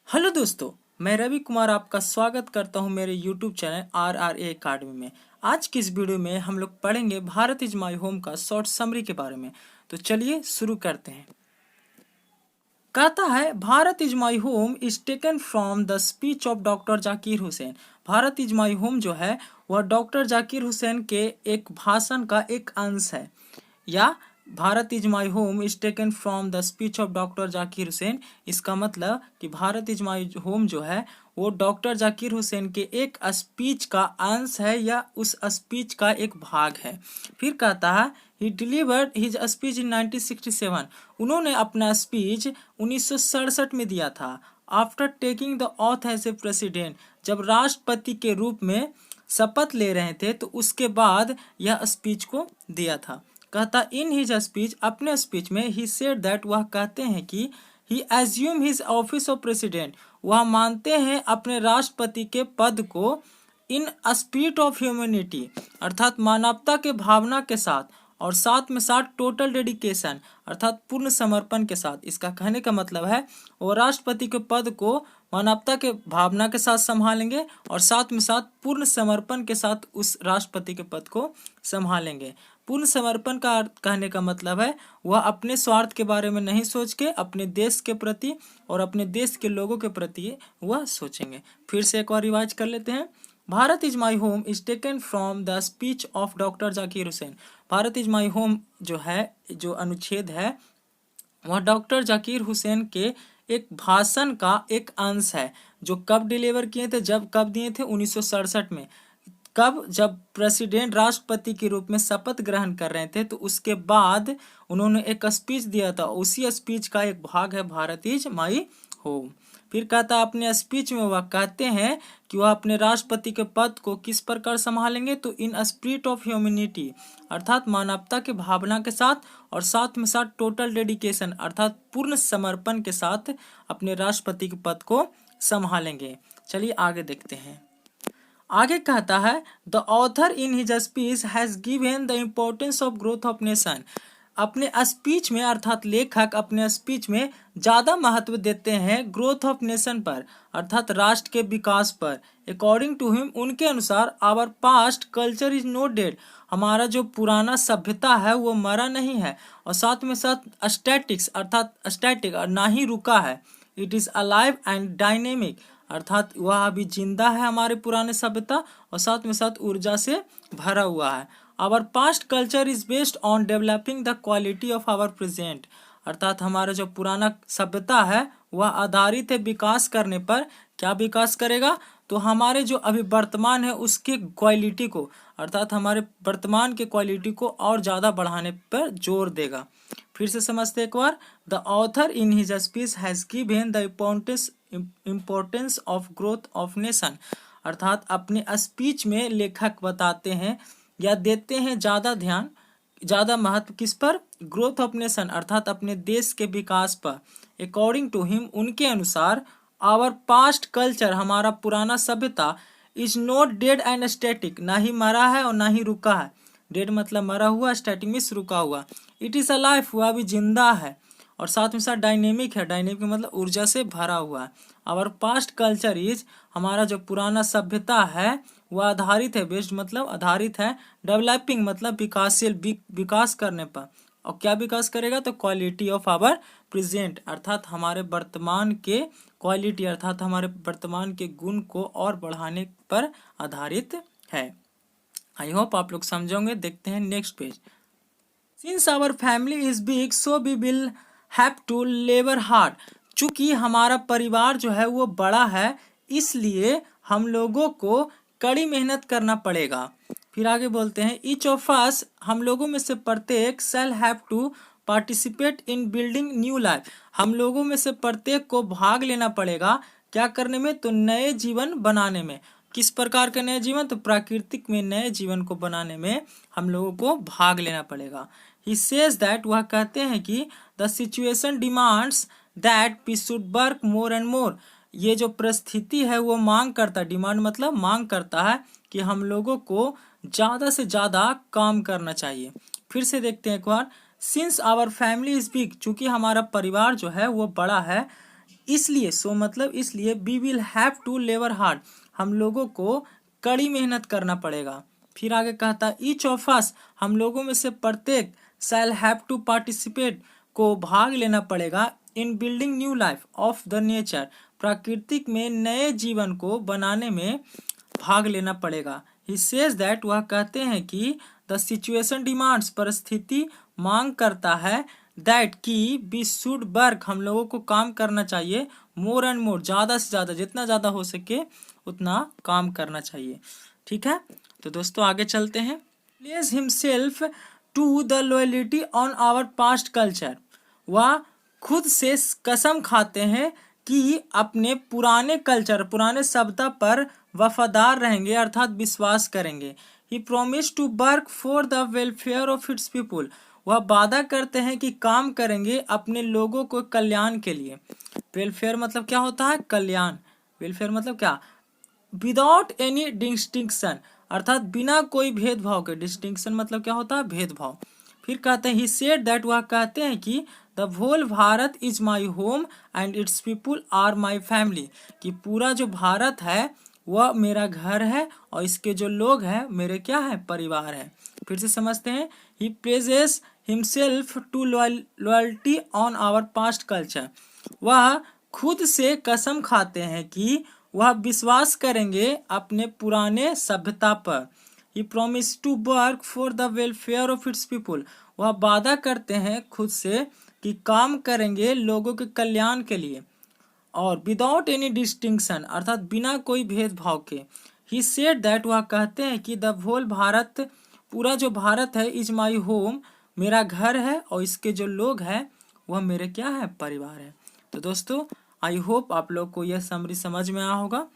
Hello दोस्तों, मैं रवि कुमार आपका स्वागत करता हूं मेरे YouTube चैनल RRA अकेडमी में। आज की इस वीडियो में हम लोग पढ़ेंगे भारत इज माई होम का शॉर्ट समरी के बारे में। तो चलिए शुरू करते हैं। कहता है Bharat is my home is taken from the speech of doctor Zakir Hussain. Bharat is my home जो है वह डॉक्टर जाकिर हुसैन के एक भाषण का एक अंश है, या Bharat is my home is taken from the speech of doctor Zakir Hussain. इसका मतलब कि भारत इज माई होम जो है वो डॉक्टर जाकिर हुसैन के एक स्पीच का अंश है या उस स्पीच का एक भाग है। फिर कहता है he delivered his speech in 1967। उन्होंने अपना स्पीच 1967 में दिया था। After taking the oath as a president, जब राष्ट्रपति के रूप में शपथ ले रहे थे तो उसके बाद यह स्पीच को दिया था। कहता इन हिज स्पीच, अपने स्पीच में ही सेड दैट, वह कहते हैं कि he assume his office of president, वह मानते हैं अपने राष्ट्रपति के पद को इन स्पिरिट ऑफ ह्यूमैनिटी, अर्थात मानवता के भावना के साथ, और साथ में साथ टोटल डेडिकेशन अर्थात पूर्ण समर्पण के साथ। इसका कहने का मतलब है वो राष्ट्रपति के पद को मानवता के भावना के साथ संभालेंगे और साथ में साथ पूर्ण समर्पण के साथ उस राष्ट्रपति के पद को संभालेंगे। पूर्ण समर्पण का कहने का मतलब है वह अपने स्वार्थ के बारे में नहीं सोच के अपने देश के प्रति और अपने देश के लोगों के प्रति वह सोचेंगे। फिर से एक बार रिवाइज कर लेते हैं। Bharat is my home is taken from the speech of doctor Zakir Hussain. Bharat is my home जो है, जो अनुच्छेद है, वह डॉक्टर जाकिर हुसैन के एक भाषण का एक अंश है जो कब डिलीवर किए थे, कब दिए थे 1967 में। कब? जब प्रेसिडेंट राष्ट्रपति के रूप में शपथ ग्रहण कर रहे थे तो उसके बाद उन्होंने एक स्पीच दिया था। उसी स्पीच का एक भाग है भारत इज माई होम। फिर कहता अपने स्पीच में वह कहते हैं कि वह अपने राष्ट्रपति के पद को किस प्रकार संभालेंगे, तो इन स्पिरिट ऑफ ह्यूमैनिटी अर्थात मानवता के भावना के साथ और साथ में साथ टोटल डेडिकेशन अर्थात पूर्ण समर्पण के साथ अपने राष्ट्रपति के पद को संभालेंगे। चलिए आगे देखते हैं। आगे कहता है the author in his speech has given the importance of growth of nation. अपने स्पीच में अर्थात लेखक अपने स्पीच में ज़्यादा महत्व देते हैं ग्रोथ ऑफ नेशन पर अर्थात राष्ट्र के विकास पर। अकॉर्डिंग टू हिम, उनके अनुसार our past culture is not dead, हमारा जो पुराना सभ्यता है वो मरा नहीं है और साथ में साथ स्टैटिक्स अर्थात स्टैटिक और ना ही रुका है। It is alive and dynamic अर्थात वह अभी जिंदा है हमारे पुराने सभ्यता और साथ में साथ ऊर्जा से भरा हुआ है। Our past culture is based on developing the quality of our present अर्थात हमारा जो पुराना सभ्यता है वह आधारित है विकास करने पर। क्या विकास करेगा? तो हमारे जो अभी वर्तमान है उसके क्वालिटी को अर्थात हमारे वर्तमान के क्वालिटी को और ज़्यादा बढ़ाने पर जोर देगा। फिर से समझते एक बार। The author in his speech has given the importance of growth of nation अर्थात अपने स्पीच में लेखक बताते हैं या देते हैं ज़्यादा ध्यान, ज़्यादा महत्व किस पर? ग्रोथ ऑफ नेशन अर्थात अपने देश के विकास पर। अकॉर्डिंग टू हिम, उनके अनुसार आवर पास्ट कल्चर हमारा पुराना सभ्यता is not dead and static, ना ही मरा है और ना ही रुका है। डेड मतलब मरा हुआ, स्टैटिक मीन्स रुका हुआ। इट इज़ अलाइव, वह अभी जिंदा है और साथ में साथ डायनेमिक है, डायनेमिक मतलब ऊर्जा से भरा हुआ है। आवर पास्ट कल्चर इज, हमारा जो पुराना सभ्यता है वह आधारित है, बेस्ड मतलब आधारित है, डेवलपिंग मतलब विकासशील, विकास करने पर। और क्या विकास करेगा? तो क्वालिटी ऑफ आवर प्रेजेंट अर्थात हमारे वर्तमान के क्वालिटी अर्थात हमारे वर्तमान के गुण को और बढ़ाने पर आधारित है। आई होप आप लोग समझोगे। देखते हैं next page. Since our family is big so we will have to labour hard. चूंकि हमारा परिवार जो है वो बड़ा है इसलिए हम लोगों को कड़ी मेहनत करना पड़ेगा। फिर आगे बोलते हैं ईच ऑफ अस, हम लोगों में से प्रत्येक, shall have to participate in building new life, हम लोगों में से प्रत्येक को भाग लेना पड़ेगा। क्या करने में? तो नए जीवन बनाने में। किस प्रकार के नए जीवन? तो प्राकृतिक में नए जीवन को बनाने में हम लोगों को भाग लेना पड़ेगा। ही सेज दैट, वह कहते हैं कि the situation demands that we should work more and more, ये जो परिस्थिति है वो मांग करता है, डिमांड मतलब मांग करता है कि हम लोगों को ज़्यादा से ज़्यादा काम करना चाहिए। फिर से देखते हैं एक बार। Since our family is big, चूँकि हमारा परिवार जो है वो बड़ा है, इसलिए सो मतलब इसलिए we will have to labour hard, हम लोगों को कड़ी मेहनत करना पड़ेगा। फिर आगे कहता ईच ऑफ अस, हम लोगों में से प्रत्येक शैल हैव टू पार्टिसिपेट, को भाग लेना पड़ेगा इन building new life of the nature, प्राकृतिक में नए जीवन को बनाने में भाग लेना पड़ेगा। ही सेज दैट, वह कहते हैं कि द सिचुएशन डिमांड्स, परिस्थिति मांग करता है, दैट कि वी शुड वर्क, हम लोगों को काम करना चाहिए, मोर एंड मोर, ज़्यादा से ज़्यादा, जितना ज़्यादा हो सके उतना काम करना चाहिए। ठीक है, तो दोस्तों आगे चलते हैं। Place himself to the loyalty on our past culture, वह खुद से कसम खाते हैं कि अपने पुराने कल्चर, पुराने सभ्यता पर वफादार रहेंगे अर्थात विश्वास करेंगे। He promise to work for the welfare of its people, वह वादा करते हैं कि काम करेंगे अपने लोगों को कल्याण के लिए। वेलफेयर मतलब क्या होता है? कल्याण। वेलफेयर मतलब क्या? विदाउट एनी डिस्टिंक्शन, अर्थात बिना कोई भेदभाव के। डिस्टिंक्शन मतलब क्या होता है? भेदभाव। फिर कहते हैं ही सेड दैट, वह कहते हैं कि the whole Bharat is my home and its people are my family, कि पूरा जो भारत है वह मेरा घर है और इसके जो लोग हैं मेरे क्या है? परिवार है। फिर से समझते हैं। He pledges himself to loyalty on our past culture, वह खुद से कसम खाते हैं कि वह विश्वास करेंगे अपने पुराने सभ्यता पर। He promise to work for the welfare of its people, वह वादा करते हैं खुद से कि काम करेंगे लोगों के कल्याण के लिए, और विदाउट एनी डिस्टिंक्शन, अर्थात बिना कोई भेदभाव के। ही सेड दैट, वह कहते हैं कि द होल भारत, पूरा जो भारत है, इज माई होम, मेरा घर है और इसके जो लोग हैं वह मेरे क्या है? परिवार है। तो दोस्तों आई होप आप लोग को यह समरी समझ में आया होगा।